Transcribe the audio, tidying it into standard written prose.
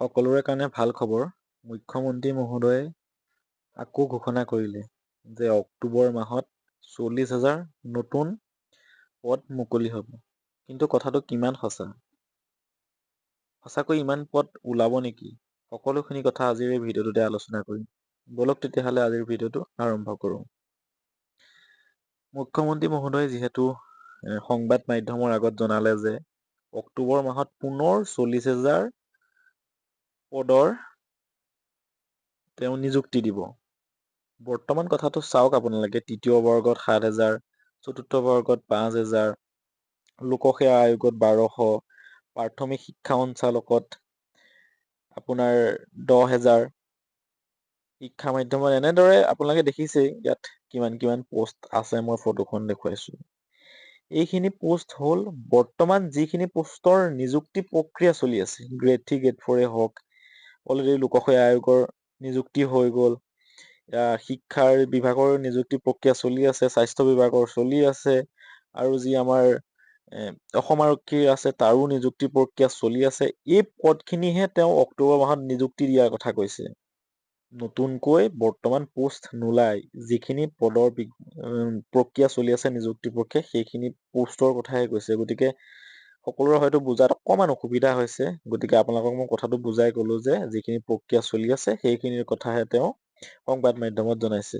সকলোৰে কাৰণে ভাল খবৰ। মুখ্যমন্ত্ৰী মহোদয়ে আকৌ ঘোষণা কৰিলে যে অক্টোবৰ মাহত 40,000 নতুন পদ মুকলি হ'ব। কিন্তু কথাটো কিমান সঁচা? সঁচাকৈ ইমান পদ ওলাব নেকি? সকলোখিনি কথা আজিৰ এই ভিডিঅ'টোতে আলোচনা কৰিম। বলক তেতিয়াহ'লে আজিৰ ভিডিঅ'টো আৰম্ভ কৰোঁ। মুখ্যমন্ত্ৰী মহোদয়ে যিহেতু সংবাদ মাধ্যমৰ আগত জনালে যে অক্টোবৰ মাহত পুনৰ 40,000 পদৰ তেওঁ নিযুক্তি দিব। বৰ্তমান কথাটো চাওক আপোনালোকে, তৃতীয় বৰ্গত 7,000, চতুৰ্থ বৰ্গত 5,000, লোকসেৱা আয়োগত 1200, প্ৰাথমিক শিক্ষা সঞ্চালকত আপোনাৰ 10,000, শিক্ষা মাধ্যমত এনেদৰে আপোনালোকে দেখিছেই ইয়াত কিমান কিমান পোষ্ট আছে। মই ফটোখন দেখুৱাইছো। এইখিনি পোষ্ট হ'ল বৰ্তমান যিখিনি পোষ্টৰ নিযুক্তি প্ৰক্ৰিয়া চলি আছে। গ্ৰেড 3, গ্ৰেড 4 হওক, অলৰেডি লোকসেৱা আয়োগৰ নিযুক্তি হৈ গ'ল। শিক্ষাৰ বিভাগৰ নিযুক্তি প্ৰক্ৰিয়া চলি আছে, স্বাস্থ্য বিভাগৰ চলি আছে, আৰু যি আমাৰ অসম আৰক্ষীৰ আছে তাৰো নিযুক্তি প্ৰক্ৰিয়া চলি আছে। এই পদখিনিহে তেওঁ অক্টোবৰ মাহত নিযুক্তি দিয়াৰ কথা কৈছে। নতুনকৈ বৰ্তমান পোষ্ট নোলাই। যিখিনি পদৰ প্ৰক্ৰিয়া চলি আছে, নিযুক্তি প্ৰক্ৰিয়া, সেইখিনি পোষ্টৰ কথাহে কৈছে। গতিকে সকলোৰে হয়তো বুজাত অকণমান অসুবিধা হৈছে। গতিকে আপোনালোকক মই কথাটো বুজাই কলো যে যিখিনি প্ৰক্ৰিয়া চলি আছে সেইখিনিৰ কথাহে তেওঁ সংবাদ মাধ্যমত জনাইছে।